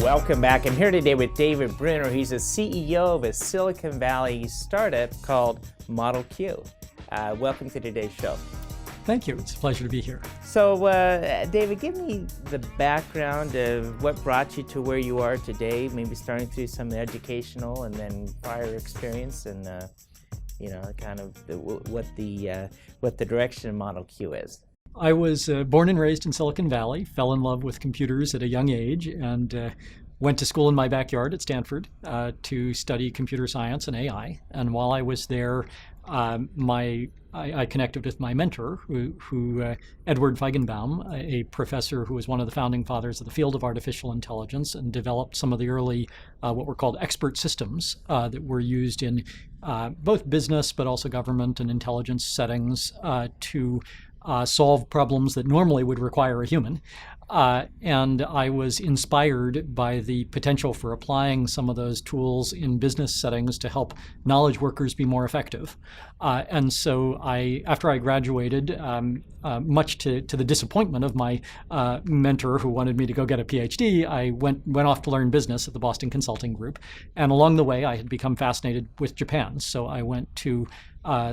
Welcome back. I'm here today with David Brunner. He's the CEO of a Silicon Valley startup called ModuleQ. Welcome to today's show. Thank you. It's a pleasure to be here. So, David, give me the background of what brought you to where you are today, maybe starting through some educational and then prior experience and, kind of what the direction of ModuleQ is. I was born and raised in Silicon Valley, fell in love with computers at a young age, and went to school in my backyard at Stanford to study computer science and AI. And while I was there, I connected with my mentor, who Edward Feigenbaum, a professor who was one of the founding fathers of the field of artificial intelligence and developed some of the early what were called expert systems that were used in both business but also government and intelligence settings to solve problems that normally would require a human. And I was inspired by the potential for applying some of those tools in business settings to help knowledge workers be more effective. And so after I graduated, much to the disappointment of my mentor who wanted me to go get a PhD, I went off to learn business at the Boston Consulting Group. And along the way, I had become fascinated with Japan. So I went to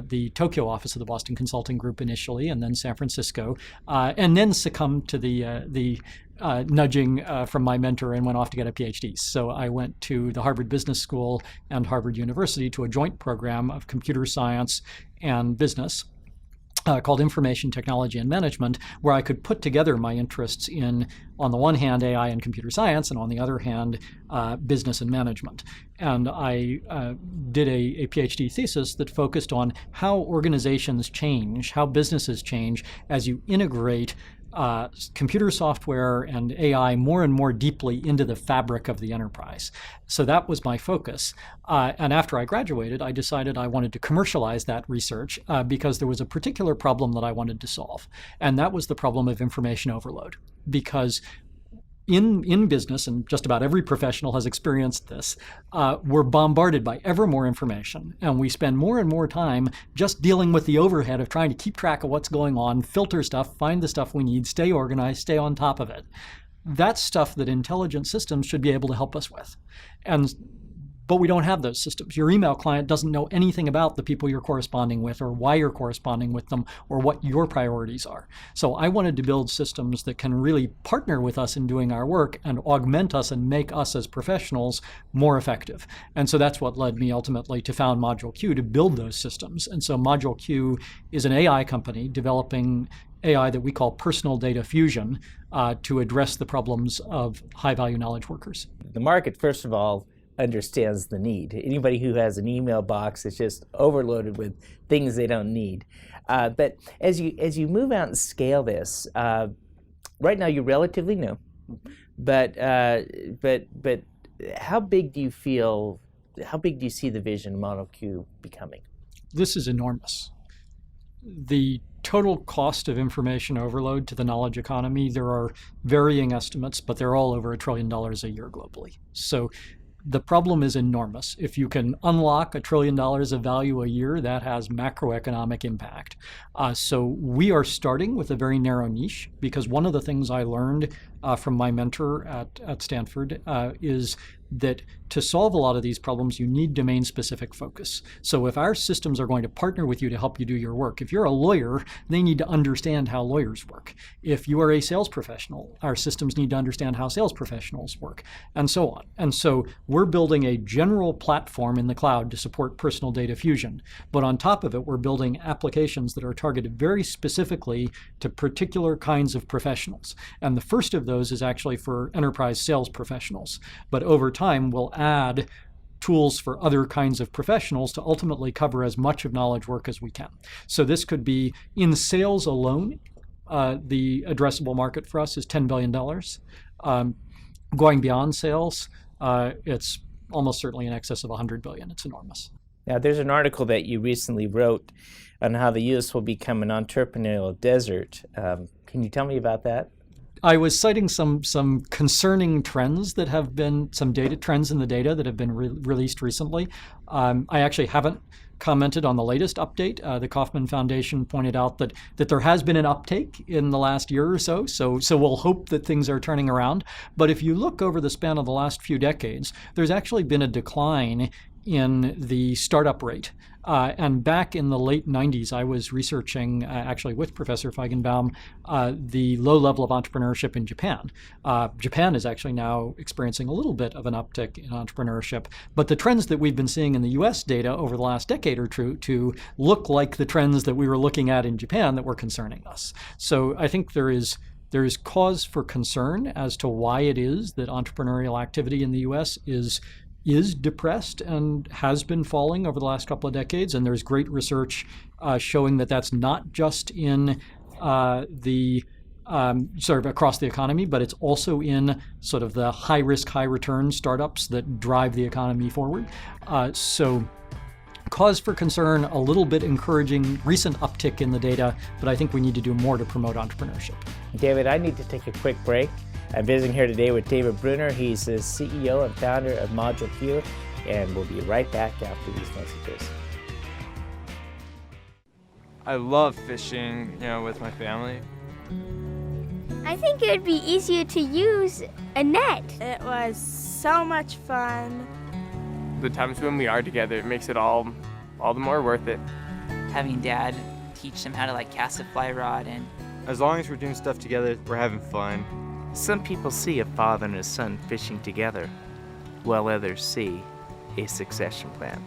the Tokyo office of the Boston Consulting Group initially, and then San Francisco, and then succumbed to the nudging from my mentor and went off to get a PhD. So I went to the Harvard Business School and Harvard University to a joint program of computer science and business called Information Technology and Management, where I could put together my interests in, on the one hand, AI and computer science, and on the other hand, business and management. And I did a PhD thesis that focused on how organizations change, how businesses change as you integrate computer software and AI more and more deeply into the fabric of the enterprise. So that was my focus. And after I graduated, I decided I wanted to commercialize that research because there was a particular problem that I wanted to solve. And that was the problem of information overload. Because in business, and just about every professional has experienced this, we're bombarded by ever more information, and we spend more and more time just dealing with the overhead of trying to keep track of what's going on, filter stuff, find the stuff we need, stay organized, stay on top of it. That's stuff that intelligent systems should be able to help us with. But we don't have those systems. Your email client doesn't know anything about the people you're corresponding with or why you're corresponding with them or what your priorities are. So I wanted to build systems that can really partner with us in doing our work and augment us and make us as professionals more effective. And so that's what led me ultimately to found ModuleQ, to build those systems. And so ModuleQ is an AI company developing AI that we call personal data fusion to address the problems of high-value knowledge workers. The market, first of all, understands the need. Anybody who has an email box is just overloaded with things they don't need. But as you move out and scale this, right now you're relatively new. But how big do you see the vision of ModuleQ becoming? This is enormous. The total cost of information overload to the knowledge economy, there are varying estimates, but they're all over $1 trillion a year globally. So the problem is enormous. If you can unlock $1 trillion of value a year, that has macroeconomic impact. So we are starting with a very narrow niche, because one of the things I learned from my mentor at Stanford is that to solve a lot of these problems, you need domain-specific focus. So if our systems are going to partner with you to help you do your work, if you're a lawyer, they need to understand how lawyers work. If you are a sales professional, our systems need to understand how sales professionals work, and so on. And so we're building a general platform in the cloud to support personal data fusion. But on top of it, we're building applications that are targeted very specifically to particular kinds of professionals. And the first of those is actually for enterprise sales professionals. But over time, we'll add tools for other kinds of professionals to ultimately cover as much of knowledge work as we can. So this could be in sales alone. The addressable market for us is $10 billion. Going beyond sales, it's almost certainly in excess of $100 billion. It's enormous. Now, there's an article that you recently wrote on how the U.S. will become an entrepreneurial desert. Can you tell me about that? I was citing some concerning trends that have been, some data trends in the data that have been released recently. I actually haven't commented on the latest update. The Kauffman Foundation pointed out that there has been an uptake in the last year or so. So we'll hope that things are turning around. But if you look over the span of the last few decades, there's actually been a decline in the startup rate. And back in the late 90s, I was researching, actually with Professor Feigenbaum, the low level of entrepreneurship in Japan. Japan is actually now experiencing a little bit of an uptick in entrepreneurship. But the trends that we've been seeing in the US data over the last decade or two look like the trends that we were looking at in Japan that were concerning us. So I think there is cause for concern as to why it is that entrepreneurial activity in the US is depressed and has been falling over the last couple of decades. And there's great research showing that that's not just in the sort of across the economy, but it's also in sort of the high risk, high return startups that drive the economy forward. So cause for concern, a little bit encouraging recent uptick in the data, but I think we need to do more to promote entrepreneurship. David, I need to take a quick break. I'm visiting here today with David Brunner. He's the CEO and founder of ModuleQ, and we'll be right back after these messages. I love fishing, with my family. I think it would be easier to use a net. It was so much fun. The times when we are together, it makes it all the more worth it. Having Dad teach them how to cast a fly rod, and as long as we're doing stuff together, we're having fun. Some people see a father and a son fishing together, while others see a succession plan.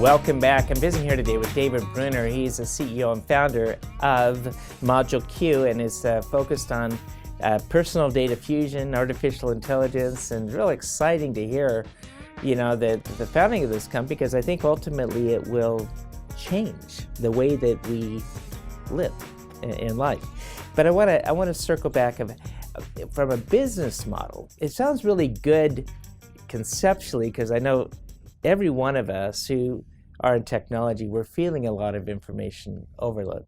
Welcome back. I'm visiting here today with David Brunner. He's the CEO and founder of ModuleQ and is focused on personal data fusion, artificial intelligence, and really exciting to hear, the founding of this company, because I think ultimately it will change the way that we live in life. But I want to circle back from a business model. It sounds really good conceptually, because I know every one of us who are in technology, we're feeling a lot of information overload.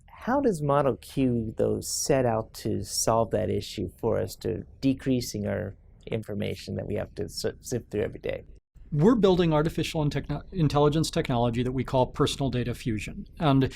How does ModuleQ, though, set out to solve that issue for us, to decreasing our information that we have to sift through every day? We're building artificial intelligence technology that we call personal data fusion. And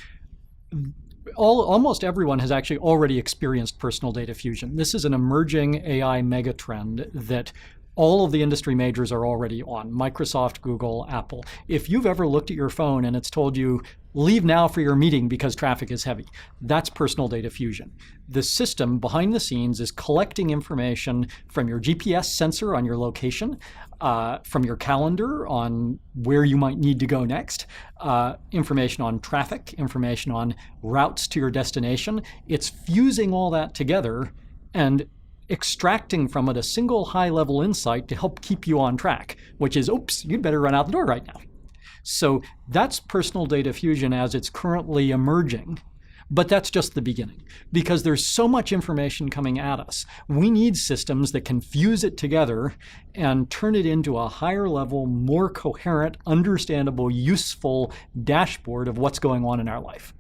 almost everyone has actually already experienced personal data fusion. This is an emerging AI megatrend that all of the industry majors are already on: Microsoft, Google, Apple. If you've ever looked at your phone and it's told you, leave now for your meeting because traffic is heavy, that's personal data fusion. The system behind the scenes is collecting information from your GPS sensor on your location, from your calendar on where you might need to go next, information on traffic, information on routes to your destination. It's fusing all that together and extracting from it a single high-level insight to help keep you on track, which is, oops, you'd better run out the door right now. So that's personal data fusion as it's currently emerging. But that's just the beginning, because there's so much information coming at us. We need systems that can fuse it together and turn it into a higher level, more coherent, understandable, useful dashboard of what's going on in our life.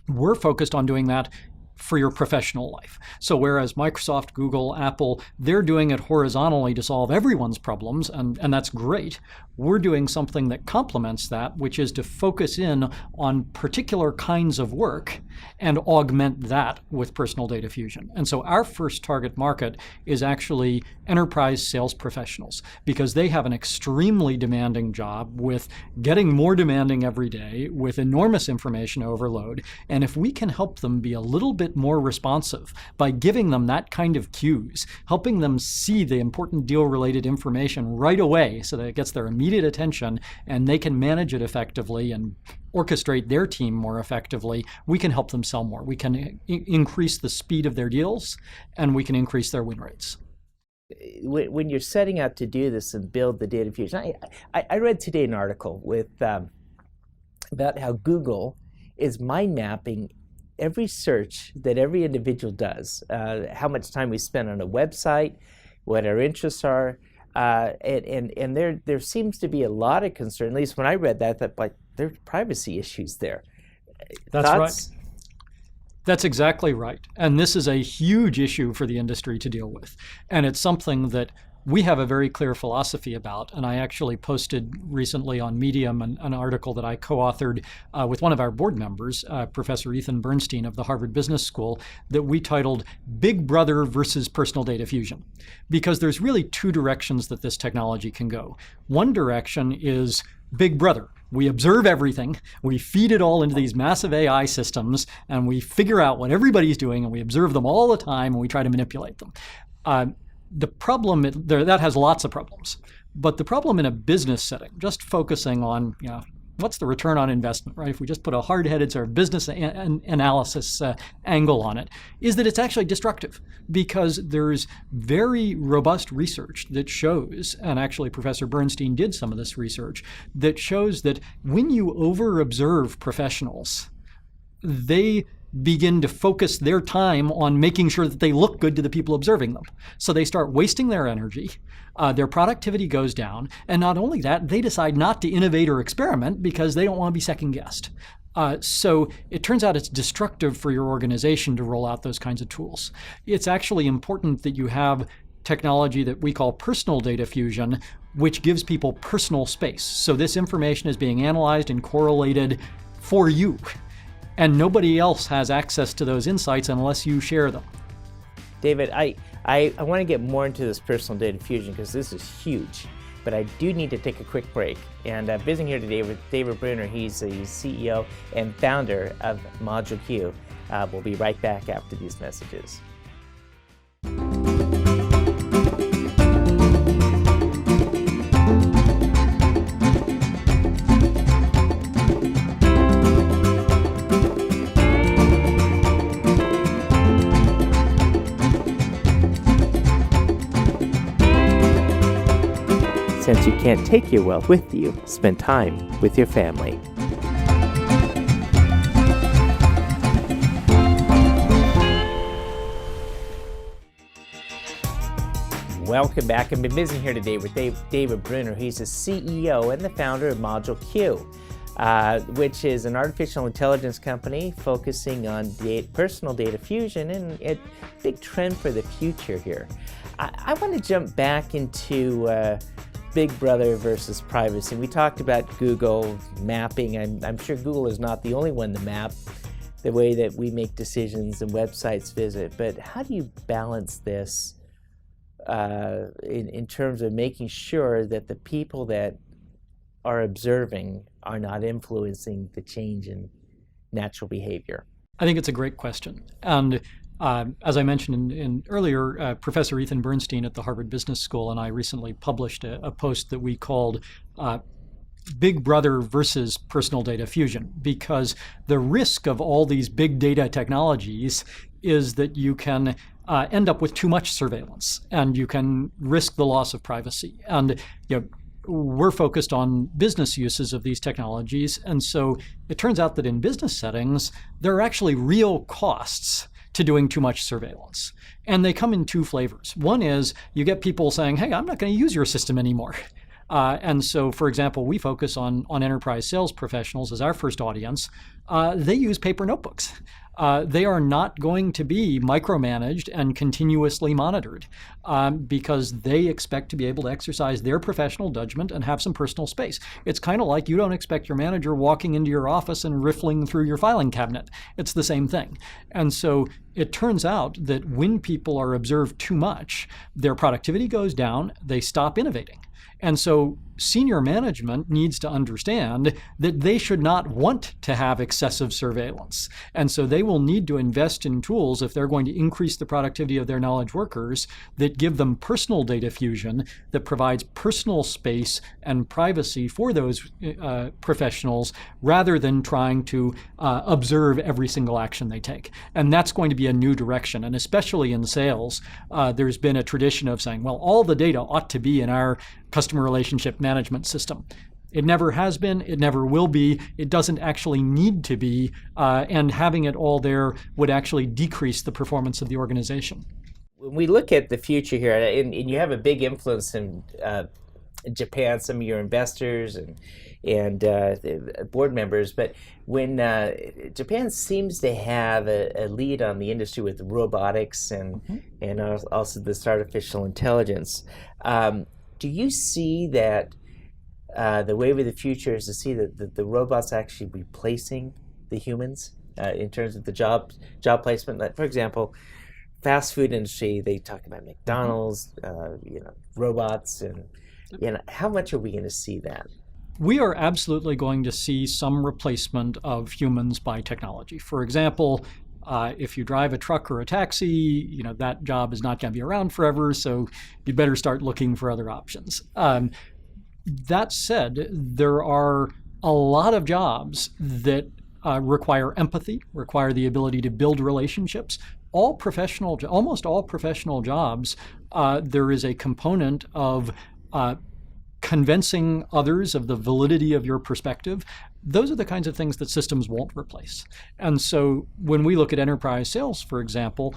We're focused on doing that for your professional life. So whereas Microsoft, Google, Apple, they're doing it horizontally to solve everyone's problems, and that's great, we're doing something that complements that, which is to focus in on particular kinds of work and augment that with personal data fusion. And so our first target market is actually enterprise sales professionals, because they have an extremely demanding job with getting more demanding every day, with enormous information overload. And if we can help them be a little bit more responsive by giving them that kind of cues, helping them see the important deal-related information right away so that it gets their immediate attention and they can manage it effectively and orchestrate their team more effectively, we can help them sell more. We can increase the speed of their deals, and we can increase their win rates. When you're setting out to do this and build the data fusion, I read today an article with about how Google is mind mapping every search that every individual does, how much time we spend on a website, what our interests are, and there seems to be a lot of concern, at least when I read that like there's privacy issues there. That's Thoughts? right. That's exactly right. And this is a huge issue for the industry to deal with. And it's something that we have a very clear philosophy about, and I actually posted recently on Medium an article that I co-authored with one of our board members, Professor Ethan Bernstein of the Harvard Business School, that we titled Big Brother versus Personal Data Fusion. Because there's really two directions that this technology can go. One direction is Big Brother. We observe everything, we feed it all into these massive AI systems, and we figure out what everybody's doing, and we observe them all the time, and we try to manipulate them. The problem, that has lots of problems. But the problem in a business setting, just focusing on, what's the return on investment, right? If we just put a hard-headed sort of business analysis angle on it, is that it's actually destructive, because there's very robust research that shows, and actually Professor Bernstein did some of this research, that shows that when you over-observe professionals, they begin to focus their time on making sure that they look good to the people observing them. So they start wasting their energy, their productivity goes down, and not only that, they decide not to innovate or experiment because they don't want to be second-guessed. So it turns out it's destructive for your organization to roll out those kinds of tools. It's actually important that you have technology that we call personal data fusion, which gives people personal space. So this information is being analyzed and correlated for you. And nobody else has access to those insights unless you share them. David, I want to get more into this personal data fusion because this is huge, but I do need to take a quick break. And visiting here today with David Brunner, he's the CEO and founder of ModuleQ. We'll be right back after these messages. Since you can't take your wealth with you, spend time with your family. Welcome back. I've been visiting here today with David Brunner. He's the CEO and the founder of ModuleQ, which is an artificial intelligence company focusing on personal data fusion, and a big trend for the future here. I want to jump back into Big Brother versus privacy. We talked about Google mapping. I'm sure Google is not the only one to map the way that we make decisions and websites visit, but how do you balance this in terms of making sure that the people that are observing are not influencing the change in natural behavior? I think it's a great question. And as I mentioned earlier, Professor Ethan Bernstein at the Harvard Business School and I recently published a post that we called Big Brother versus Personal Data Fusion, because the risk of all these big data technologies is that you can end up with too much surveillance, and you can risk the loss of privacy. And we're focused on business uses of these technologies, and so it turns out that in business settings, there are actually real costs to doing too much surveillance. And they come in two flavors. One is you get people saying, hey, I'm not going to use your system anymore. And so, for example, we focus on enterprise sales professionals as our first audience. They use paper notebooks. They are not going to be micromanaged and continuously monitored because they expect to be able to exercise their professional judgment and have some personal space. It's kind of like you don't expect your manager walking into your office and riffling through your filing cabinet. It's the same thing. And so it turns out that when people are observed too much, their productivity goes down, they stop innovating. And so senior management needs to understand that they should not want to have excessive surveillance. And so they will need to invest in tools if they're going to increase the productivity of their knowledge workers that give them personal data fusion that provides personal space and privacy for those professionals rather than trying to observe every single action they take. And that's going to be a new direction. And especially in sales, there's been a tradition of saying, well, all the data ought to be in our customer relationship management system. It never has been, it never will be, it doesn't actually need to be, and having it all there would actually decrease the performance of the organization. When we look at the future here, and you have a big influence in Japan, some of your investors and board members, but when Japan seems to have a lead on the industry with robotics and also this artificial intelligence, do you see that the wave of the future is to see that the robots actually replacing the humans in terms of the job placement? Like, for example, fast food industry, they talk about McDonald's, robots, and how much are we going to see that? We are absolutely going to see some replacement of humans by technology. For example, if you drive a truck or a taxi, that job is not going to be around forever, so you better start looking for other options. That said, there are a lot of jobs that require empathy, require the ability to build relationships. Almost all professional jobs, there is a component of convincing others of the validity of your perspective. Those are the kinds of things that systems won't replace. And so when we look at enterprise sales, for example,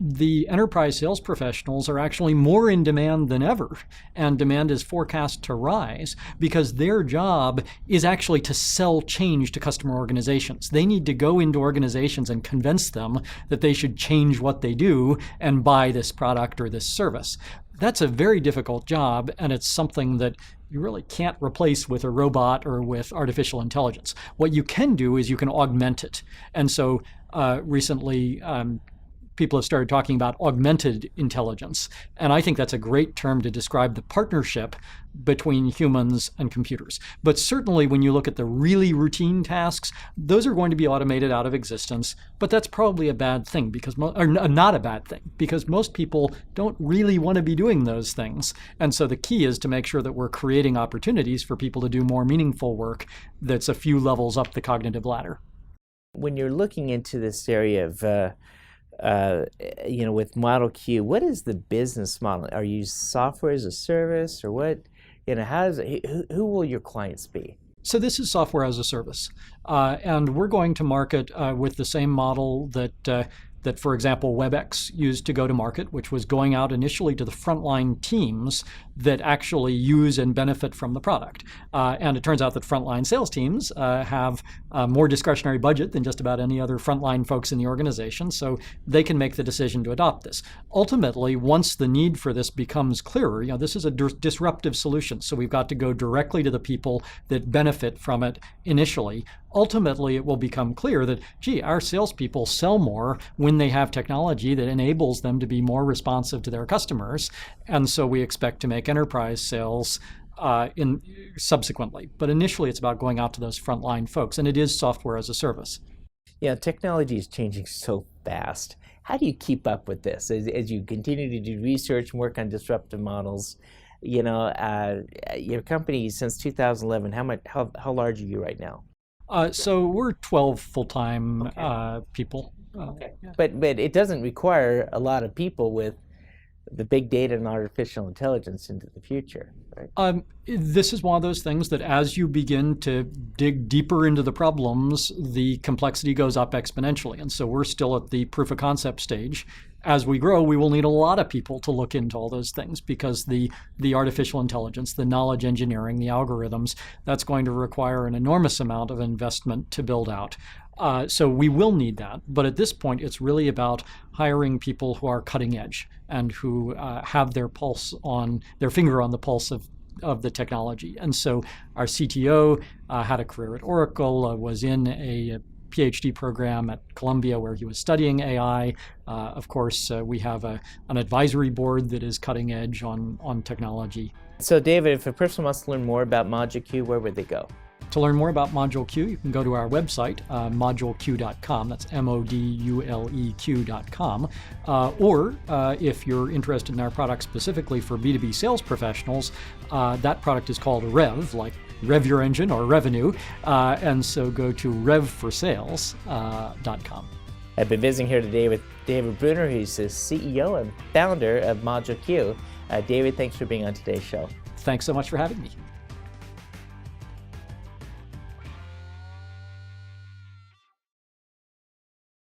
the enterprise sales professionals are actually more in demand than ever, and demand is forecast to rise because their job is actually to sell change to customer organizations. They need to go into organizations and convince them that they should change what they do and buy this product or this service. That's a very difficult job, and it's something that you really can't replace with a robot or with artificial intelligence. What you can do is you can augment it. And so recently, people have started talking about augmented intelligence. And I think that's a great term to describe the partnership between humans and computers. But certainly when you look at the really routine tasks, those are going to be automated out of existence. But that's probably a bad thing, or not a bad thing, because most people don't really want to be doing those things. And so the key is to make sure that we're creating opportunities for people to do more meaningful work that's a few levels up the cognitive ladder. When you're looking into this area of with ModuleQ, what is the business model? Are you software as a service, or what? Who will your clients be? So this is software as a service, and we're going to market with the same model that, for example, WebEx used to go to market, which was going out initially to the frontline teams that actually use and benefit from the product. And it turns out that frontline sales teams have more discretionary budget than just about any other frontline folks in the organization, so they can make the decision to adopt this. Ultimately, once the need for this becomes clearer, this is a disruptive solution, so we've got to go directly to the people that benefit from it initially. Ultimately, it will become clear that, our salespeople sell more when they have technology that enables them to be more responsive to their customers. And so we expect to make enterprise sales subsequently. But initially, it's about going out to those frontline folks, and it is software as a service. Yeah, technology is changing so fast. How do you keep up with this as you continue to do research and work on disruptive models? Your company since 2011. How large are you right now? So we're 12 full-time people. Okay. Yeah. But it doesn't require a lot of people with the big data and artificial intelligence into the future, right? This is one of those things that as you begin to dig deeper into the problems, the complexity goes up exponentially. And so we're still at the proof of concept stage. As we grow, we will need a lot of people to look into all those things because the artificial intelligence, the knowledge engineering, the algorithms, that's going to require an enormous amount of investment to build out. So we will need that. But at this point, it's really about hiring people who are cutting edge and who have their finger on the pulse of the technology. And so our CTO had a career at Oracle, was in a PhD program at Columbia where he was studying AI. Of course, we have an advisory board that is cutting edge on technology. So David, if a person wants to learn more about ModuleQ, where would they go? To learn more about ModuleQ, you can go to our website, moduleq.com. That's moduleq.com. Or if you're interested in our product specifically for B2B sales professionals, that product is called Rev, like Rev Your Engine or Revenue. And so go to revforsales.com. I've been visiting here today with David Brunner, who's the CEO and founder of ModuleQ. David, thanks for being on today's show. Thanks so much for having me.